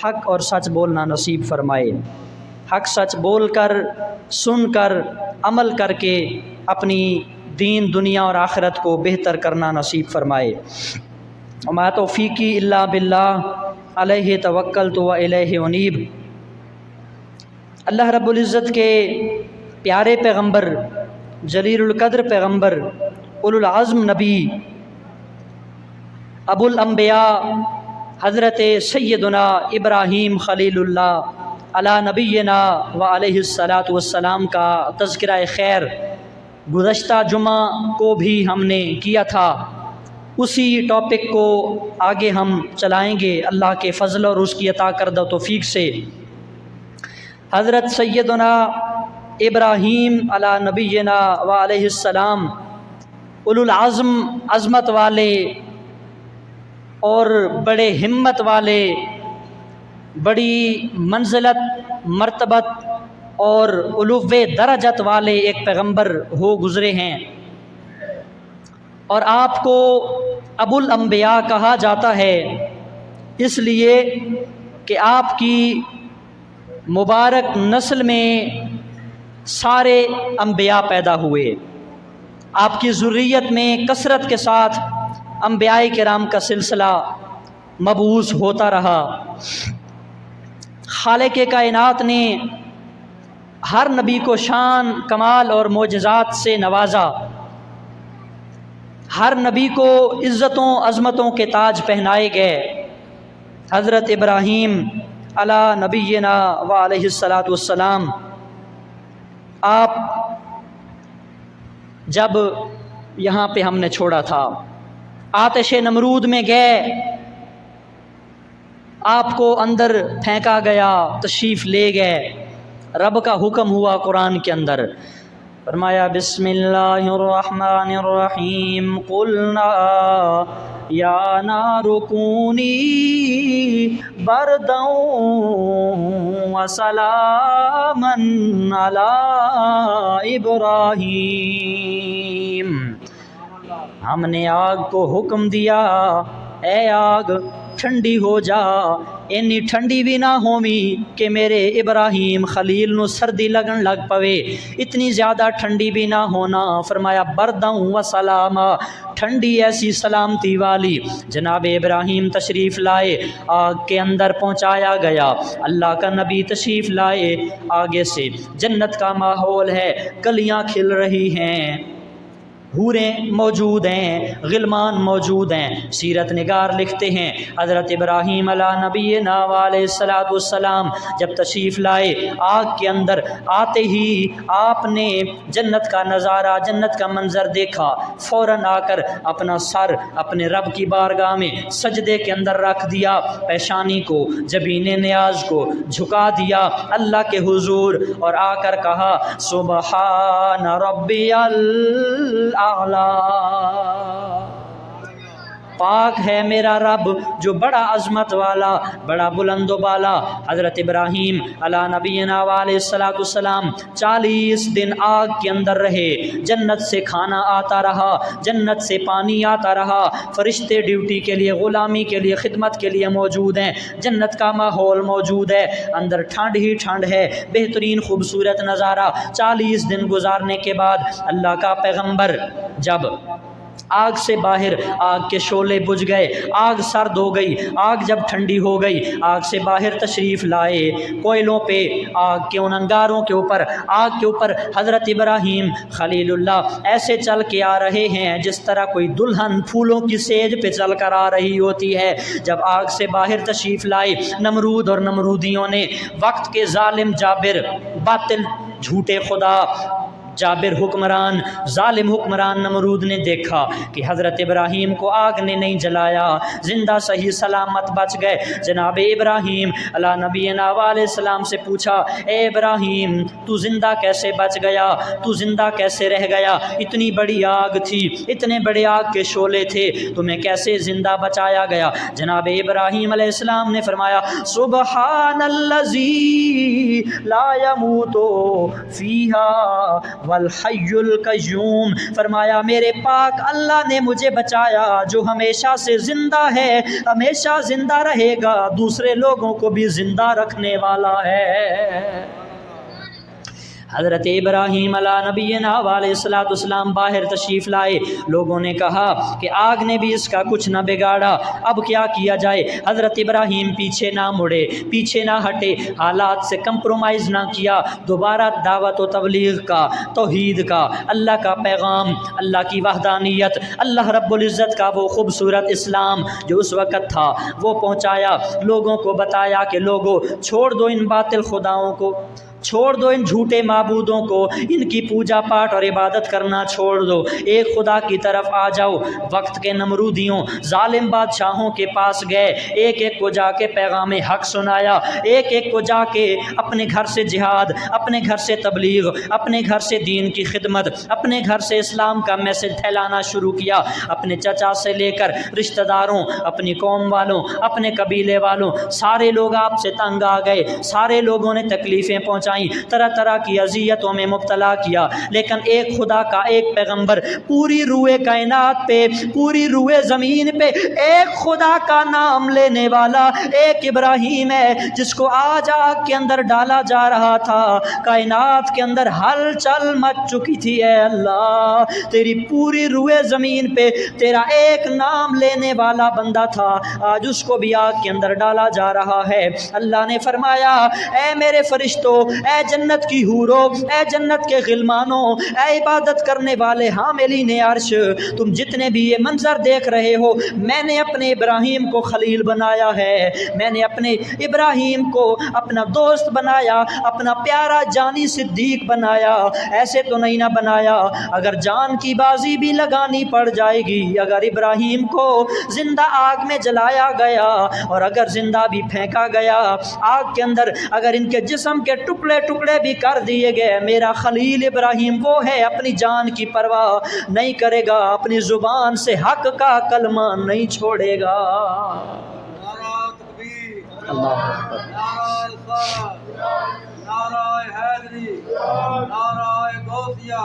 حق اور سچ بولنا نصیب فرمائے، حق سچ بول کر، سن کر، عمل کر کے اپنی دین دنیا اور آخرت کو بہتر کرنا نصیب فرمائے۔ وما توفیقی الا باللہ علیہ توکلت و الیہ انیب۔ اللہ رب العزت کے پیارے پیغمبر، جلیل القدر پیغمبر، اولو العزم نبی، ابو الانبیاء حضرت سیدنا ابراہیم خلیل اللہ علی نبینا و علیہ الصلاۃ والسلام کا تذکرہ خیر گزشتہ جمعہ کو بھی ہم نے کیا تھا۔ اسی ٹاپک کو آگے ہم چلائیں گے اللہ کے فضل اور اس کی عطا کردہ توفیق سے۔ حضرت سیدنا ابراہیم علی نبینا و علیہ السلام اولو العزم، عظمت والے اور بڑے ہمت والے، بڑی منزلت، مرتبت اور علو درجت والے ایک پیغمبر ہو گزرے ہیں، اور آپ کو ابو الانبیاء کہا جاتا ہے اس لیے کہ آپ کی مبارک نسل میں سارے انبیاء پیدا ہوئے، آپ کی ذریت میں کثرت کے ساتھ انبیاء کرام کا سلسلہ مبعوث ہوتا رہا۔ خالق کائنات نے ہر نبی کو شان، کمال اور معجزات سے نوازا، ہر نبی کو عزتوں، عظمتوں کے تاج پہنائے گئے۔ حضرت ابراہیم علی نبینا و علیہ الصلاۃ والسلام، آپ جب یہاں پہ ہم نے چھوڑا تھا، آتش نمرود میں گئے، آپ کو اندر پھینکا گیا، تشریف لے گئے، رب کا حکم ہوا قرآن کے اندر، فرمایا بسم اللہ الرحمن الرحیم قلنا یا نار کونی بردا وسلاما علی ابراہیم۔ ہم نے آگ کو حکم دیا، اے آگ ٹھنڈی ہو جا، اینی ٹھنڈی بھی نہ ہومی کہ میرے ابراہیم خلیل نو سردی لگن لگ پوے، اتنی زیادہ ٹھنڈی بھی نہ ہونا، فرمایا برداں و سلاما، ٹھنڈی ایسی سلامتی والی۔ جناب ابراہیم تشریف لائے، آگ کے اندر پہنچایا گیا، اللہ کا نبی تشریف لائے، آگے سے جنت کا ماحول ہے، کلیاں کھل رہی ہیں، حوریں موجود ہیں، غلمان موجود ہیں۔ سیرت نگار لکھتے ہیں حضرت ابراہیم علی نبینا علیہ الصلاۃ والسلام جب تشریف لائے، آگ کے اندر آتے ہی آپ نے جنت کا نظارہ، جنت کا منظر دیکھا، فوراً آ کر اپنا سر اپنے رب کی بارگاہ میں سجدے کے اندر رکھ دیا، پیشانی کو، جبین نیاز کو جھکا دیا اللہ کے حضور، اور آ کر کہا سبحان ربی اعلیٰ، پاک ہے میرا رب جو بڑا عظمت والا، بڑا بلند و بالا۔ حضرت ابراہیم علی نبینا علیہ الصلاۃ والسلام 40 دن آگ کے اندر رہے، جنت سے کھانا آتا رہا، جنت سے پانی آتا رہا، فرشتے ڈیوٹی کے لیے، غلامی کے لیے، خدمت کے لیے موجود ہیں، جنت کا ماحول موجود ہے، اندر ٹھنڈ ہی ٹھنڈ ہے، بہترین خوبصورت نظارہ۔ 40 دن گزارنے کے بعد اللہ کا پیغمبر جب آگ سے باہر، آگ کے شعلے بجھ گئے، آگ سرد ہو گئی، آگ جب ٹھنڈی ہو گئی، آگ سے باہر تشریف لائے، کوئلوں پہ، آگ کے ان انگاروں کے اوپر، آگ کے اوپر حضرت ابراہیم خلیل اللہ ایسے چل کے آ رہے ہیں جس طرح کوئی دلہن پھولوں کی سیج پہ چل کر آ رہی ہوتی ہے۔ جب آگ سے باہر تشریف لائے، نمرود اور نمرودیوں نے، وقت کے ظالم جابر، باطل جھوٹے خدا جابر حکمران، ظالم حکمران نمرود نے دیکھا کہ حضرت ابراہیم کو آگ نے نہیں جلایا، زندہ صحیح سلامت بچ گئے۔ جناب ابراہیم علی نبینا علیہ السلام سے پوچھا، اے ابراہیم تو زندہ کیسے بچ گیا، تو زندہ کیسے رہ گیا، اتنی بڑی آگ تھی، اتنے بڑے آگ کے شعلے تھے، تمہیں کیسے زندہ بچایا گیا؟ جناب ابراہیم علیہ السلام نے فرمایا سبحان الذی لا یموت فیہا والحی القیوم، فرمایا میرے پاک اللہ نے مجھے بچایا جو ہمیشہ سے زندہ ہے، ہمیشہ زندہ رہے گا، دوسرے لوگوں کو بھی زندہ رکھنے والا ہے۔ حضرت ابراہیم علیہ نبینا علیہ الصلوۃ والسلام باہر تشریف لائے، لوگوں نے کہا کہ آگ نے بھی اس کا کچھ نہ بگاڑا، اب کیا کیا جائے؟ حضرت ابراہیم پیچھے نہ مڑے، پیچھے نہ ہٹے، حالات سے کمپرومائز نہ کیا، دوبارہ دعوت و تبلیغ کا، توحید کا، اللہ کا پیغام، اللہ کی وحدانیت، اللہ رب العزت کا وہ خوبصورت اسلام جو اس وقت تھا وہ پہنچایا، لوگوں کو بتایا کہ لوگوں چھوڑ دو ان باطل خداؤں کو، چھوڑ دو ان جھوٹے معبودوں کو، ان کی پوجا پاٹ اور عبادت کرنا چھوڑ دو، ایک خدا کی طرف آ جاؤ۔ وقت کے نمرودیوں ظالم بادشاہوں کے پاس گئے، ایک ایک کو جا کے پیغام حق سنایا، ایک ایک کو جا کے اپنے گھر سے جہاد، اپنے گھر سے تبلیغ، اپنے گھر سے دین کی خدمت، اپنے گھر سے اسلام کا میسج پھیلانا شروع کیا، اپنے چچا سے لے کر رشتہ داروں، اپنی قوم والوں، اپنے قبیلے والوں، سارے لوگ آپ سے تنگ آ گئے، سارے لوگوں نے تکلیفیں پہنچائیں، طرح طرح کی اذیتوں میں مبتلا کیا، لیکن ایک خدا کا ایک پیغمبر پوری روئے کائنات پہ، پوری روئے زمین پہ ایک خدا کا نام لینے والا ایک ابراہیم ہے جس کو آج آگ کے اندر ڈالا جا رہا تھا، کائنات کے اندر ہلچل مچ چکی تھی۔ اے اللہ، تیری پوری روئے زمین پہ تیرا ایک نام لینے والا بندہ تھا، آج اس کو بھی آگ کے اندر ڈالا جا رہا ہے۔ اللہ نے فرمایا اے میرے فرشتوں، اے جنت کی حورو، اے جنت کے غلمانوں، اے عبادت کرنے والے حاملین عرش، تم جتنے بھی یہ منظر دیکھ رہے ہو، میں نے اپنے ابراہیم کو خلیل بنایا ہے، میں نے اپنے ابراہیم کو اپنا دوست بنایا، اپنا پیارا جانی صدیق بنایا، ایسے تو نہیں نہ بنایا اگر جان کی بازی بھی لگانی پڑ جائے گی، اگر ابراہیم کو زندہ آگ میں جلایا گیا اور اگر زندہ بھی پھینکا گیا آگ کے اندر، اگر ان کے جسم کے ٹکڑے ٹکڑے بھی کر دیے گئے، میرا خلیل ابراہیم وہ ہے اپنی جان کی پرواہ نہیں کرے گا، اپنی زبان سے حق کا کلمہ نہیں چھوڑے گا۔ اللہ اکبر، نعرہ حیدری، نعرہ غوثیہ،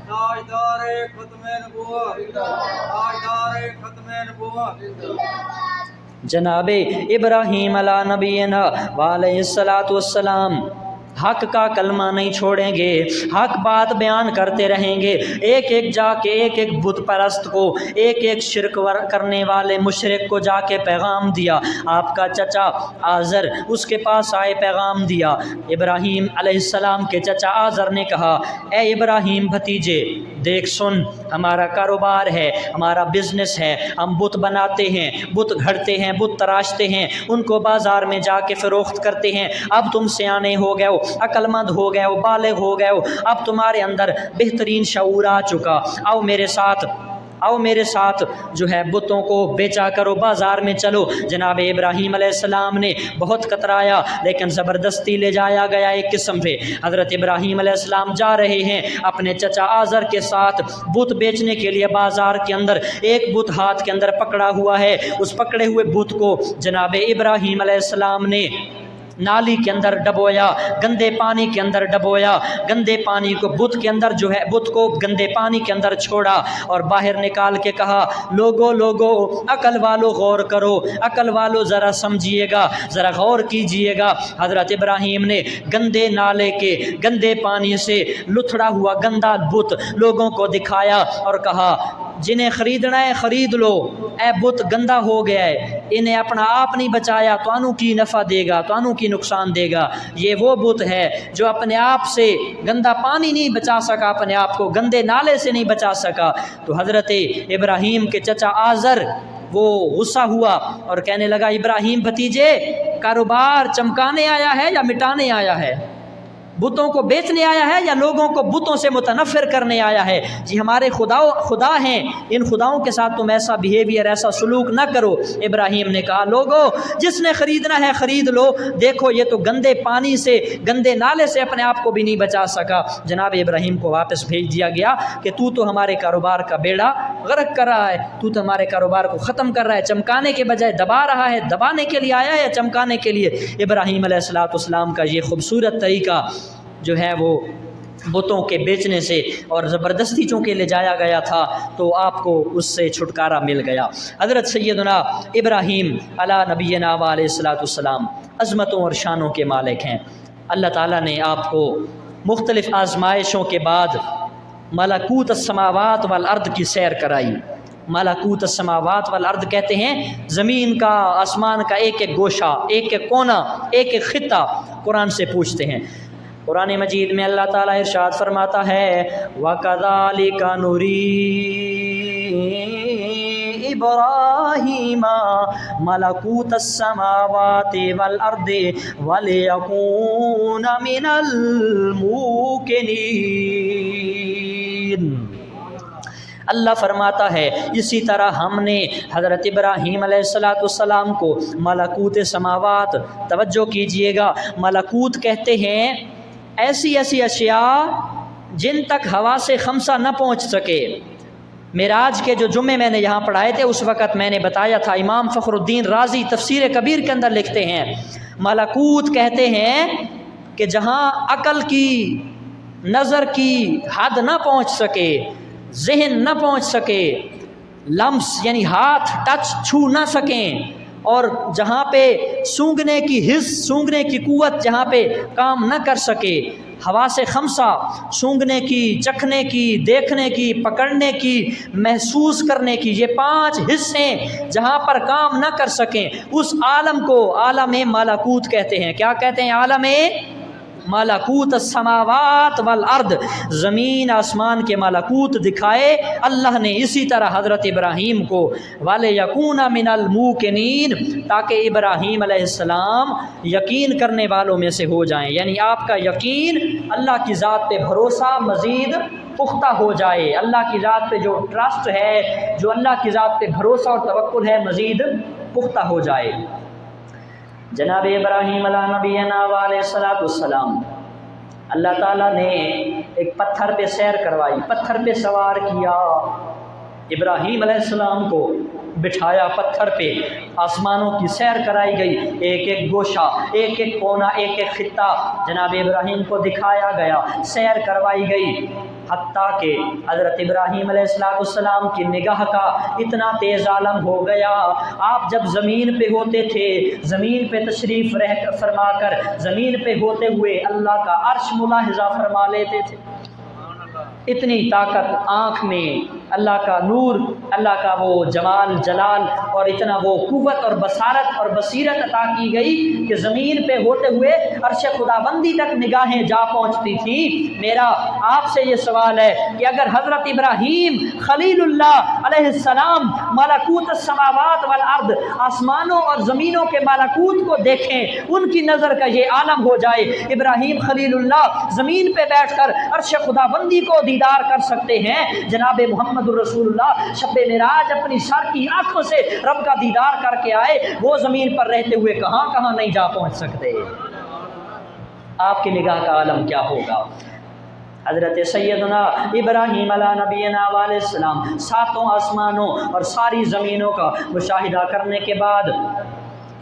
تاجدار ختم نبوت، تاجدار ختم نبوت۔ جناب ابراہیم علیہ نبینا علیہ الصلوۃ والسلام حق کا کلمہ نہیں چھوڑیں گے، حق بات بیان کرتے رہیں گے، ایک ایک جا کے ایک ایک بت پرست کو، ایک ایک شرک کرنے والے مشرک کو جا کے پیغام دیا۔ آپ کا چچا آزر اس کے پاس آئے، پیغام دیا۔ ابراہیم علیہ السلام کے چچا آزر نے کہا اے ابراہیم بھتیجے دیکھ سن، ہمارا کاروبار ہے، ہمارا بزنس ہے، ہم بت بناتے ہیں، بت گھڑتے ہیں، بت تراشتے ہیں، ان کو بازار میں جا کے فروخت کرتے ہیں۔ اب تم سیانے ہو گئے ہو، عقل مند ہو گئے ہو، بالغ ہو گئے ہو، اب تمہارے اندر بہترین شعور آ چکا، آؤ میرے ساتھ جو ہے بتوں کو بیچا کرو، بازار میں چلو۔ جناب ابراہیم علیہ السلام نے بہت کترایا لیکن زبردستی لے جایا گیا ایک قسم پہ۔ حضرت ابراہیم علیہ السلام جا رہے ہیں اپنے چچا آزر کے ساتھ بت بیچنے کے لیے بازار کے اندر، ایک بت ہاتھ کے اندر پکڑا ہوا ہے، اس پکڑے ہوئے بت کو جناب ابراہیم علیہ السلام نے نالی کے اندر ڈبویا، گندے پانی کے اندر ڈبویا، گندے پانی کو بت کے اندر جو ہے بت کو گندے پانی کے اندر چھوڑا اور باہر نکال کے کہا لوگو عقل والو غور کرو، عقل والو ذرا سمجھیے گا، ذرا غور کیجئے گا۔ حضرت ابراہیم نے گندے نالے کے گندے پانی سے لتھڑا ہوا گندا بت لوگوں کو دکھایا اور کہا جنہیں خریدنا ہے خرید لو، اے بت گندا ہو گیا ہے، انہیں اپنا آپ نہیں بچایا تو انو کی نفع دے گا، تو انو کی نقصان دے گا۔ یہ وہ بت ہے جو اپنے آپ سے گندا پانی نہیں بچا سکا، اپنے آپ کو گندے نالے سے نہیں بچا سکا۔ تو حضرت ابراہیم کے چچا آزر وہ غصہ ہوا اور کہنے لگا ابراہیم بھتیجے کاروبار چمکانے آیا ہے یا مٹانے آیا ہے؟ بتوں کو بیچنے آیا ہے یا لوگوں کو بتوں سے متنفر کرنے آیا ہے؟ جی ہمارے خدا ہیں، ان خداؤں کے ساتھ تم ایسا بیہیویئر، ایسا سلوک نہ کرو۔ ابراہیم نے کہا لوگو جس نے خریدنا ہے خرید لو، دیکھو یہ تو گندے پانی سے، گندے نالے سے اپنے آپ کو بھی نہیں بچا سکا۔ جناب ابراہیم کو واپس بھیج دیا گیا کہ تو ہمارے کاروبار کا بیڑا غرق کر رہا ہے، تو ہمارے کاروبار کو ختم کر رہا ہے، چمکانے کے بجائے دبا رہا ہے، دبانے کے لیے آیا ہے یا چمکانے کے لیے؟ ابراہیم علیہ السلام کا یہ خوبصورت طریقہ جو ہے وہ بتوں کے بیچنے سے اور زبردستی چونکہ لے جایا گیا تھا تو آپ کو اس سے چھٹکارا مل گیا۔ حضرت سیدنا ابراہیم علی نبینا علیہ الصلوۃ والسلام عظمتوں اور شانوں کے مالک ہیں۔ اللہ تعالیٰ نے آپ کو مختلف آزمائشوں کے بعد ملکوت السماوات والارض کی سیر کرائی۔ ملکوت السماوات والارض کہتے ہیں زمین کا، آسمان کا ایک ایک گوشہ، ایک ایک کونا، ایک ایک خطہ قرآن سے پوچھتے ہیں۔ قرآن مجید میں اللہ تعالیٰ ارشاد فرماتا ہے وَكَذَلِكَ نُرِي إِبْرَاهِيمَ مَلَكُوتَ السَّمَاوَاتِ وَالْأَرْضِ وَلِيَكُونَ مِنَ الْمُوقِنِينَ۔ اللہ فرماتا ہے اسی طرح ہم نے حضرت ابراہیم علیہ السلام کو ملکوت سماوات، توجہ کیجئے گا، ملکوت کہتے ہیں ایسی ایسی اشیاء جن تک حواس خمسہ نہ پہنچ سکے۔ معراج کے جو جمعے میں نے یہاں پڑھائے تھے اس وقت میں نے بتایا تھا، امام فخر الدین رازی تفسیر کبیر کے اندر لکھتے ہیں ملکوت کہتے ہیں کہ جہاں عقل کی، نظر کی حد نہ پہنچ سکے، ذہن نہ پہنچ سکے، لمس یعنی ہاتھ ٹچ چھو نہ سکیں، اور جہاں پہ سونگھنے کی حس، سونگھنے کی قوت جہاں پہ کام نہ کر سکے، حواس خمسہ سونگھنے کی، چکھنے کی، دیکھنے کی، پکڑنے کی، محسوس کرنے کی، یہ 5 حصے جہاں پر کام نہ کر سکیں اس عالم کو عالم ملکوت کہتے ہیں۔ کیا کہتے ہیں؟ عالم ملکوت السماوات والارض، زمین آسمان کے ملکوت دکھائے اللہ نے۔ اسی طرح حضرت ابراہیم کو وَلِيَكُونَ مِنَ الْمُوقِنِينَ، تاکہ ابراہیم علیہ السلام یقین کرنے والوں میں سے ہو جائیں، یعنی آپ کا یقین، اللہ کی ذات پہ بھروسہ مزید پختہ ہو جائے، اللہ کی ذات پہ جو ٹرسٹ ہے، جو اللہ کی ذات پہ بھروسہ اور توکل ہے مزید پختہ ہو جائے۔ جناب ابراہیم علیہ نبینا علیہ الصلوۃ والسلام، اللہ تعالیٰ نے ایک پتھر پہ سیر کروائی، پتھر پہ سوار کیا، ابراہیم علیہ السلام کو بٹھایا پتھر پہ، آسمانوں کی سیر کرائی گئی، ایک ایک گوشہ، ایک ایک کونا، ایک ایک خطہ جناب ابراہیم کو دکھایا گیا، سیر کروائی گئی، حتیٰ کہ حضرت ابراہیم علیہ السلام کی نگاہ کا اتنا تیز عالم ہو گیا، آپ جب زمین پہ ہوتے تھے، زمین پہ تشریف فرما کر زمین پہ ہوتے ہوئے اللہ کا عرش ملاحظہ فرما لیتے تھے۔ اتنی طاقت آنکھ میں، اللہ کا نور، اللہ کا وہ جمال جلال اور اتنا وہ قوت اور بصارت اور بصیرت عطا کی گئی کہ زمین پہ ہوتے ہوئے عرش خداوندی تک نگاہیں جا پہنچتی تھیں۔ میرا آپ سے یہ سوال ہے کہ اگر حضرت ابراہیم خلیل اللہ علیہ السلام ملکوت السماوات والارض، آسمانوں اور زمینوں کے ملکوت کو دیکھیں، ان کی نظر کا یہ عالم ہو جائے، ابراہیم خلیل اللہ زمین پہ بیٹھ کر عرش خداوندی کو دیدار کر سکتے ہیں، جناب محمد رسول اللہ شب معراج اپنی سر کی آنکھوں سے رب کا دیدار کر کے آئے، وہ زمین پر رہتے ہوئے کہاں کہاں نہیں جا پہنچ سکتے، آپ کی نگاہ کا عالم کیا ہوگا۔ حضرت سیدنا ابراہیم علیہ نبینا علیہ السلام 7 آسمانوں اور ساری زمینوں کا مشاہدہ کرنے کے بعد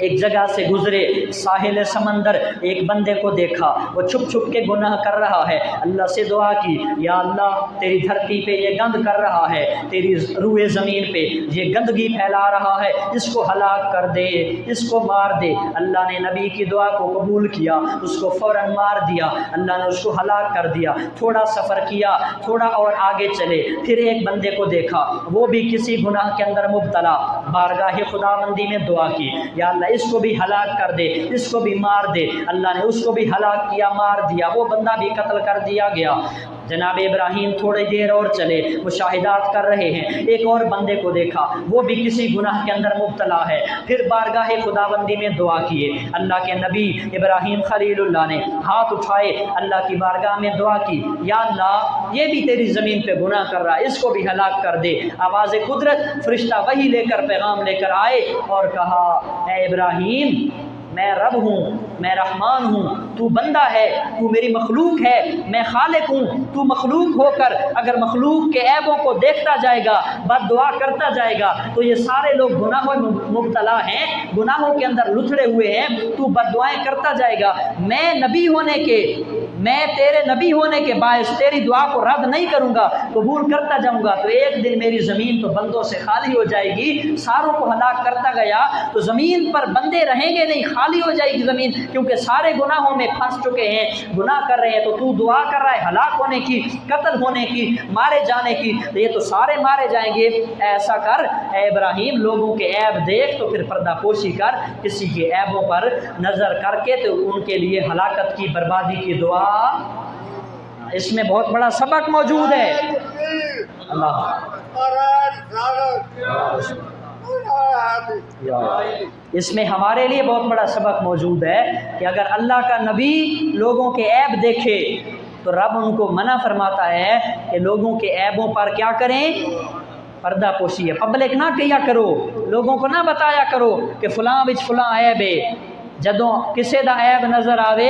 ایک جگہ سے گزرے، ساحل سمندر، ایک بندے کو دیکھا، وہ چھپ چھپ کے گناہ کر رہا ہے، اللہ سے دعا کی، یا اللہ تیری دھرتی پہ یہ گند کر رہا ہے، تیری روئے زمین پہ یہ گندگی پھیلا رہا ہے، اس کو ہلاک کر دے، اس کو مار دے۔ اللہ نے نبی کی دعا کو قبول کیا، اس کو فوراً مار دیا، اللہ نے اس کو ہلاک کر دیا۔ تھوڑا سفر کیا، تھوڑا اور آگے چلے، پھر ایک بندے کو دیکھا، وہ بھی کسی گناہ کے اندر مبتلا، بارگاہ خداوندی میں دعا کی، یا اللہ اس کو بھی ہلاک کر دے، اس کو بھی مار دے۔ اللہ نے اس کو بھی ہلاک کیا، مار دیا، وہ بندہ بھی قتل کر دیا گیا۔ جناب ابراہیم تھوڑی دیر اور چلے، مشاہدات کر رہے ہیں، ایک اور بندے کو دیکھا، وہ بھی کسی گناہ کے اندر مبتلا ہے، پھر بارگاہ خداوندی میں دعا کیے۔ اللہ کے نبی ابراہیم خلیل اللہ نے ہاتھ اٹھائے، اللہ کی بارگاہ میں دعا کی، یا اللہ یہ بھی تیری زمین پہ گناہ کر رہا ہے، اس کو بھی ہلاک کر دے۔ آواز قدرت، فرشتہ وحی لے کر پیغام لے کر آئے اور کہا، اے ابراہیم میں رب ہوں، میں رحمان ہوں، تو بندہ ہے، تو میری مخلوق ہے، میں خالق ہوں، تو مخلوق ہو کر اگر مخلوق کے عیبوں کو دیکھتا جائے گا، بد دعا کرتا جائے گا، تو یہ سارے لوگ گناہوں میں مبتلا ہیں، گناہوں کے اندر لتھڑے ہوئے ہیں، تو بد دعائیں کرتا جائے گا۔ میں نبی ہونے کے میں تیرے نبی ہونے کے باعث تیری دعا کو رد نہیں کروں گا، قبول کرتا جاؤں گا، تو ایک دن میری زمین تو بندوں سے خالی ہو جائے گی۔ ساروں کو ہلاک کرتا گیا تو زمین پر بندے رہیں گے نہیں، خالی ہو جائے گی زمین، کیونکہ سارے گناہوں میں پھنس چکے ہیں، گناہ کر رہے ہیں۔ تو تو دعا کر رہا ہے ہلاک ہونے کی، قتل ہونے کی، مارے جانے کی، تو یہ تو سارے مارے جائیں گے۔ ایسا کر اے ابراہیم، لوگوں کے عیب دیکھ تو پھر پردہ پوشی کر، کسی کے عیبوں پر نظر کر کے تو ان کے لیے ہلاکت کی، بربادی کی دعا۔ اس میں بہت بڑا سبق موجود ہے۔ اللہ اس میں ہمارے لیے بہت بڑا سبق موجود ہے کہ اگر اللہ کا نبی لوگوں کے عیب دیکھے تو رب ان کو منع فرماتا ہے کہ لوگوں کے عیبوں پر کیا کریں؟ پردہ پوشی ہے، پبلک نہ کیا کرو، لوگوں کو نہ بتایا کرو کہ فلاں وچ فلاں عیب ہے۔ جدوں کسے دا عیب نظر آوے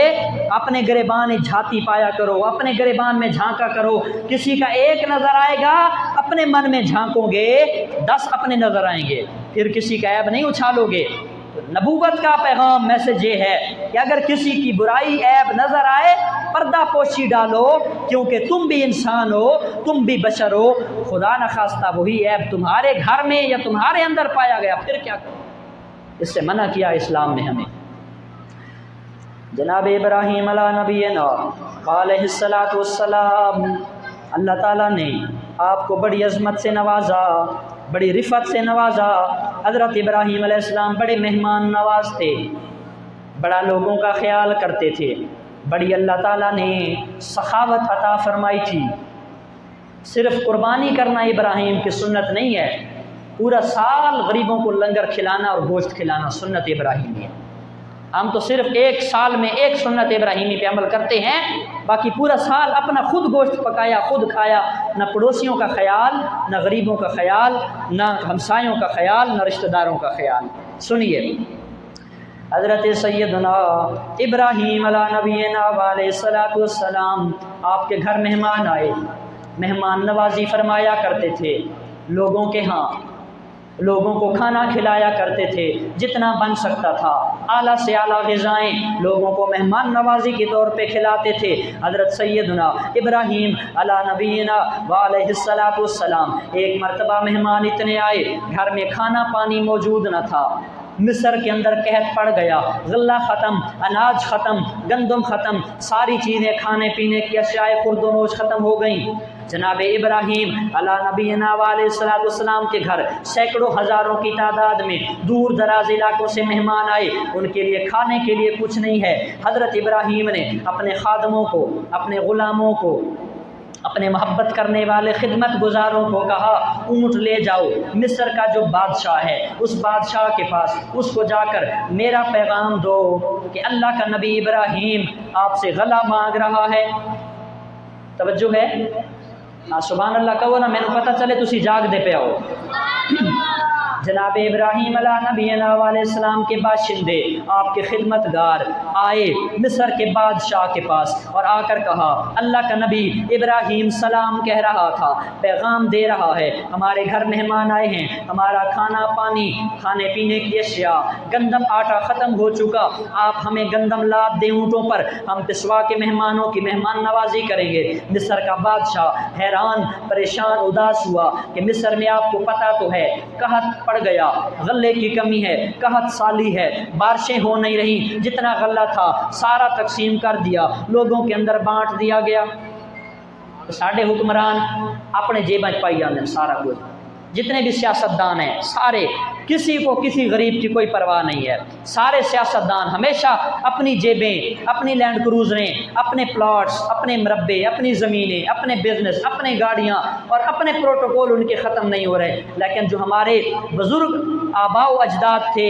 اپنے گریبان جھاتی پایا کرو، اپنے گریبان میں جھانکا کرو۔ کسی کا ایک نظر آئے گا اپنے من میں جھانکو گے، 10 اپنے نظر آئیں گے، پھر کسی کا عیب نہیں اچھالو گے۔ نبوت کا پیغام میسج یہ ہے کہ اگر کسی کی برائی عیب نظر آئے پردہ پوشی ڈالو، کیونکہ تم بھی انسان ہو، تم بھی بشر ہو، خدا نخواستہ وہی عیب تمہارے گھر میں یا تمہارے اندر پایا گیا، پھر کیا کرو؟ اس سے منع کیا اسلام نے ہمیں۔ جناب ابراہیم علیہ نبینا علیہ الصلاۃ والسلام، اللہ تعالیٰ نے آپ کو بڑی عظمت سے نوازا، بڑی رفعت سے نوازا۔ حضرت ابراہیم علیہ السلام بڑے مہمان نواز تھے، بڑا لوگوں کا خیال کرتے تھے، بڑی اللہ تعالیٰ نے سخاوت عطا فرمائی تھی۔ صرف قربانی کرنا ابراہیم کی سنت نہیں ہے، پورا سال غریبوں کو لنگر کھلانا اور گوشت کھلانا سنت ابراہیمی ہے۔ ہم تو صرف ایک سال میں ایک سنت ابراہیمی پہ عمل کرتے ہیں، باقی پورا سال اپنا خود گوشت پکایا، خود کھایا، نہ پڑوسیوں کا خیال، نہ غریبوں کا خیال، نہ ہمسایوں کا خیال، نہ رشتہ داروں کا خیال۔ سنیے، حضرت سیدنا ابراہیم علیہ نبینا علیہ الصلاۃ والسلام آپ کے گھر مہمان آئے، مہمان نوازی فرمایا کرتے تھے، لوگوں کے ہاں لوگوں کو کھانا کھلایا کرتے تھے، جتنا بن سکتا تھا اعلیٰ سے اعلیٰ غذائیں لوگوں کو مہمان نوازی کے طور پہ کھلاتے تھے۔ حضرت سیدنا ابراہیم علیہ نبینا علیہ الصلاۃ والسلام ایک مرتبہ مہمان اتنے آئے، گھر میں کھانا پانی موجود نہ تھا، مصر کے اندر قحط پڑ گیا، غلہ ختم، اناج ختم، گندم ختم، ساری چیزیں کھانے پینے کی اشیاء خرد و نوش ختم ہو گئیں۔ جناب ابراہیم علیہ نبینا علیہ الصلاۃ والسلام کے گھر سینکڑوں ہزاروں کی تعداد میں دور دراز علاقوں سے مہمان آئے، ان کے لیے کھانے کے لیے کچھ نہیں ہے۔ حضرت ابراہیم نے اپنے خادموں کو، اپنے غلاموں کو، اپنے محبت کرنے والے خدمت گزاروں کو کہا اونٹ لے جاؤ، مصر کا جو بادشاہ ہے اس بادشاہ کے پاس، اس کو جا کر میرا پیغام دو کہ اللہ کا نبی ابراہیم آپ سے غلہ مانگ رہا ہے۔ توجہ ہے؟ سبحان اللہ کہو نا، مینوں پتہ چلے تسی جاگ دے پے آؤ۔ جناب ابراہیم علیہ نبینا علیہ السلام کے باشندے، آپ کے خدمت گار آئے مصر کے بادشاہ کے پاس اور آ کر کہا اللہ کا نبی ابراہیم سلام کہہ رہا تھا، پیغام دے رہا ہے، ہمارے گھر مہمان آئے ہیں، ہمارا کھانا پانی، کھانے پینے کی اشیاء، گندم آٹا ختم ہو چکا، آپ ہمیں گندم لاد دیں اونٹوں پر، ہم پسوا کے مہمانوں کی مہمان نوازی کریں گے۔ مصر کا بادشاہ حیران پریشان اداس ہوا کہ مصر میں آپ کو پتہ تو ہے قحط پڑ گیا، غلے کی کمی ہے، قحط سالی ہے، بارشیں ہو نہیں رہی، جتنا غلہ تھا سارا تقسیم کر دیا، لوگوں کے اندر بانٹ دیا گیا۔ ساڈے حکمران اپنے جیباں پائی جاندے سارا کچھ، جتنے بھی سیاستدان ہیں سارے، کسی کو کسی غریب کی کوئی پرواہ نہیں ہے، سارے سیاستدان ہمیشہ اپنی جیبیں، اپنی لینڈ کروزریں، اپنے پلاٹس، اپنے مربے، اپنی زمینیں، اپنے بزنس، اپنے گاڑیاں اور اپنے پروٹوکول ان کے ختم نہیں ہو رہے۔ لیکن جو ہمارے بزرگ آباء و اجداد تھے،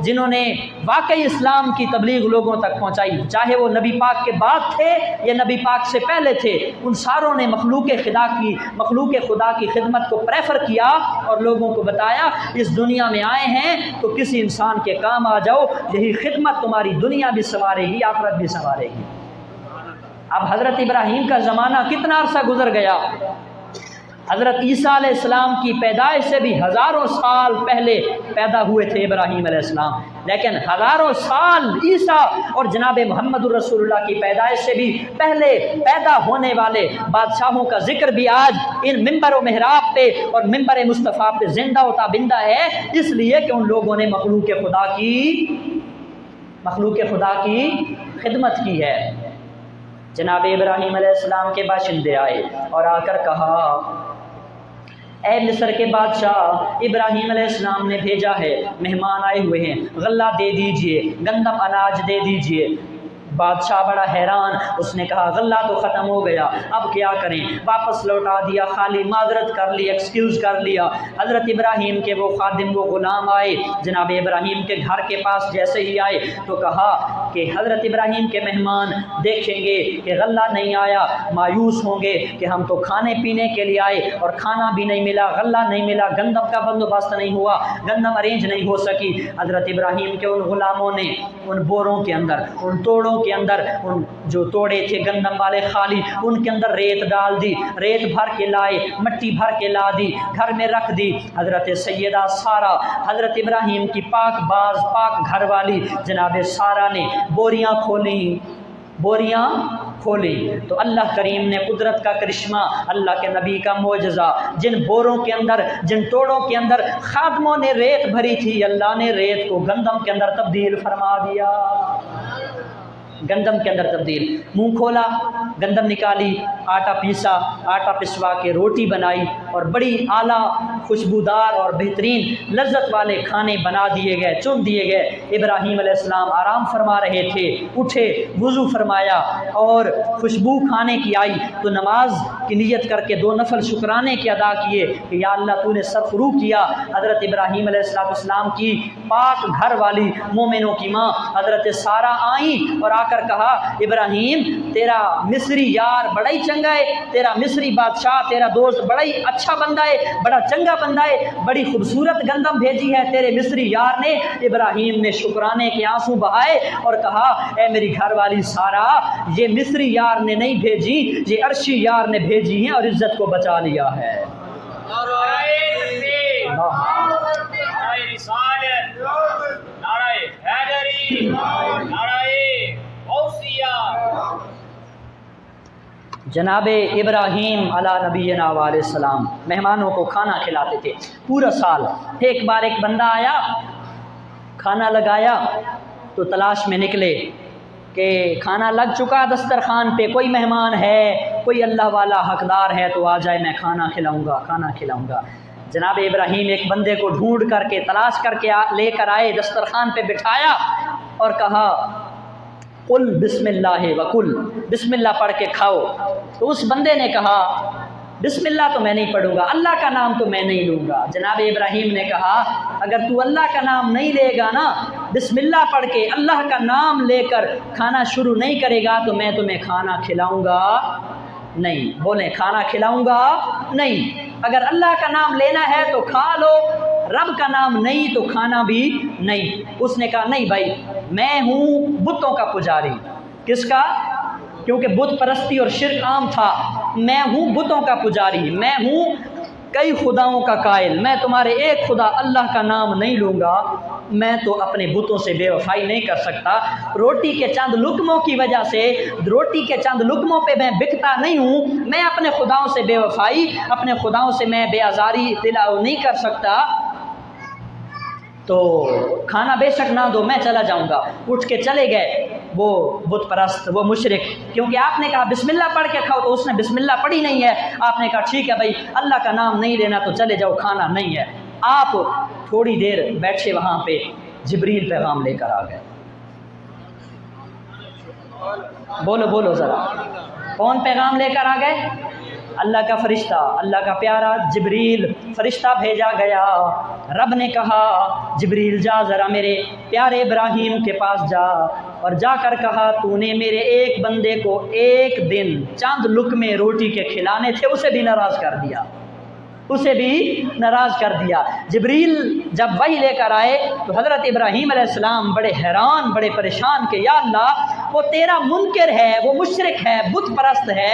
جنہوں نے واقعی اسلام کی تبلیغ لوگوں تک پہنچائی، چاہے وہ نبی پاک کے بعد تھے یا نبی پاک سے پہلے تھے، ان ساروں نے مخلوق خدا کی خدمت کو پریفر کیا اور لوگوں کو بتایا اس دنیا میں آئے ہیں تو کسی انسان کے کام آ جاؤ، یہی خدمت تمہاری دنیا بھی سنوارے گی، آخرت بھی سنوارے گی۔ اب حضرت ابراہیم کا زمانہ کتنا عرصہ گزر گیا، حضرت عیسیٰ علیہ السلام کی پیدائش سے بھی ہزاروں سال پہلے پیدا ہوئے تھے ابراہیم علیہ السلام، لیکن ہزاروں سال عیسیٰ اور جناب محمد الرسول اللہ کی پیدائش سے بھی پہلے پیدا ہونے والے بادشاہوں کا ذکر بھی آج ان منبر و محراب پہ اور منبر مصطفیٰ پہ زندہ و تابندہ ہے، اس لیے کہ ان لوگوں نے مخلوق خدا کی خدمت کی ہے۔ جناب ابراہیم علیہ السلام کے باشندے آئے اور آ کر کہا، اے مصر کے بادشاہ، ابراہیم علیہ السلام نے بھیجا ہے، مہمان آئے ہوئے ہیں، غلہ دے دیجئے، گندم اناج دے دیجئے۔ بادشاہ بڑا حیران، اس نے کہا غلہ تو ختم ہو گیا، اب کیا کریں؟ واپس لوٹا دیا، خالی معذرت کر لی، ایکسکیوز کر لیا۔ حضرت ابراہیم کے وہ خادم، وہ غلام آئے، جناب ابراہیم کے گھر کے پاس جیسے ہی آئے تو کہا کہ حضرت ابراہیم کے مہمان دیکھیں گے کہ غلہ نہیں آیا، مایوس ہوں گے کہ ہم تو کھانے پینے کے لیے آئے اور کھانا بھی نہیں ملا، غلہ نہیں ملا، گندم کا بندوبست نہیں ہوا، گندم ارینج نہیں ہو سکی۔ حضرت ابراہیم کے ان غلاموں نے ان بوروں کے اندر، ان توڑوں کے اندر، ان جو توڑے تھے گندم والے خالی، ان کے اندر ریت ڈال دی، ریت بھر کے لائے، مٹی بھر کے لا دی، گھر میں رکھ دی۔ حضرت سیدہ سارہ، حضرت ابراہیم کی پاک باز، پاک گھر والی جناب سارہ نے بوریاں کھولی تو اللہ کریم نے قدرت کا کرشمہ، اللہ کے نبی کا معجزہ، جن بوروں کے اندر، جن توڑوں کے اندر خادموں نے ریت بھری تھی، اللہ نے ریت کو گندم کے اندر تبدیل فرما دیا، گندم کے اندر تبدیل۔ منہ کھولا، گندم نکالی، آٹا پیسا، آٹا پسوا کے روٹی بنائی اور بڑی اعلیٰ خوشبودار اور بہترین لذت والے کھانے بنا دیے گئے، چن دیے گئے۔ ابراہیم علیہ السلام آرام فرما رہے تھے، اٹھے، وضو فرمایا اور خوشبو کھانے کی آئی تو نماز کی نیت کر کے 2 نفل شکرانے کے ادا کیے کہ یا اللہ تو نے سرفرو کیا۔ حضرت ابراہیم علیہ السلام کی پاک گھر والی، مومنوں کی ماں حضرت سارہ آئیں اور آ کر کہا ابراہیم تیرا مصری یار بڑا ہی چنگا ہے، تیرا مصری بادشاہ، تیرا دوست بڑا ہی اچھا بندہ ہے، بڑا چنگا بندہ ہے، بڑی خوبصورت گندم بھیجی ہے تیرے مصری یار نے۔ ابراہیم نے شکرانے کے آنسو بہائے اور کہا اے میری گھر والی سارہ، یہ مصری یار نے نہیں بھیجی، یہ عرشی یار نے بھیجی ہیں اور عزت کو بچا لیا ہے۔ جناب ابراہیم علیہ نبینا علیہ السلام مہمانوں کو کھانا کھلاتے تھے پورا سال۔ ایک بار ایک بندہ آیا، کھانا لگایا تو تلاش میں نکلے کہ کھانا لگ چکا دسترخوان پہ، کوئی مہمان ہے، کوئی اللہ والا حقدار ہے تو آ جائے، میں کھانا کھلاؤں گا۔ جناب ابراہیم ایک بندے کو ڈھونڈ کر کے، تلاش کر کے لے کر آئے، دسترخوان پہ بٹھایا اور کہا قل بسم اللہ وکل، بسم اللہ پڑھ کے کھاؤ۔ تو اس بندے نے کہا بسم اللہ تو میں نہیں پڑھوں گا، اللہ کا نام تو میں نہیں لوں گا۔ جناب ابراہیم نے کہا اگر تو اللہ کا نام نہیں لے گا نا، بسم اللہ پڑھ کے اللہ کا نام لے کر کھانا شروع نہیں کرے گا تو میں تمہیں کھانا کھلاؤں گا نہیں۔ بولیں کھانا کھلاؤں گا نہیں۔ اگر اللہ کا نام لینا ہے تو کھا لو، رب کا نام نہیں تو کھانا بھی نہیں۔ اس نے کہا نہیں بھائی، میں ہوں بتوں کا پجاری۔ کس کا؟ کیونکہ بت پرستی اور شرک عام تھا۔ میں ہوں بتوں کا پجاری، میں ہوں کئی خداؤں کا قائل، میں تمہارے ایک خدا اللہ کا نام نہیں لوں گا، میں تو اپنے بتوں سے بے وفائی نہیں کر سکتا۔ روٹی کے چند لقموں کی وجہ سے، روٹی کے چند لقموں پہ میں بکتا نہیں ہوں، میں اپنے خداؤں سے بے وفائی، اپنے خداؤں سے میں بے آزاری دلاؤ نہیں کر سکتا، تو کھانا بے شک نہ دو، میں چلا جاؤں گا۔ اٹھ کے چلے گئے وہ بت پرست، وہ مشرک، کیونکہ آپ نے کہا بسم اللہ پڑھ کے کھاؤ تو اس نے بسم اللہ پڑھی نہیں ہے۔ آپ نے کہا ٹھیک ہے بھائی، اللہ کا نام نہیں لینا تو چلے جاؤ، کھانا نہیں ہے۔ آپ تھوڑی دیر بیٹھے وہاں پہ، جبریل پیغام لے کر آ گئے۔ بولو ذرا، کون پیغام لے کر آ گئے؟ اللہ کا فرشتہ، اللہ کا پیارا جبریل فرشتہ بھیجا گیا۔ رب نے کہا جبریل جا ذرا میرے پیارے ابراہیم کے پاس جا، اور جا کر کہا تو نے میرے ایک بندے کو ایک دن چند لقمے روٹی کے کھلانے تھے، اسے بھی ناراض کر دیا۔ جبریل جب وحی لے کر آئے تو حضرت ابراہیم علیہ السلام بڑے حیران، بڑے پریشان کہ یا اللہ، وہ تیرا منکر ہے، وہ مشرک ہے، بت پرست ہے،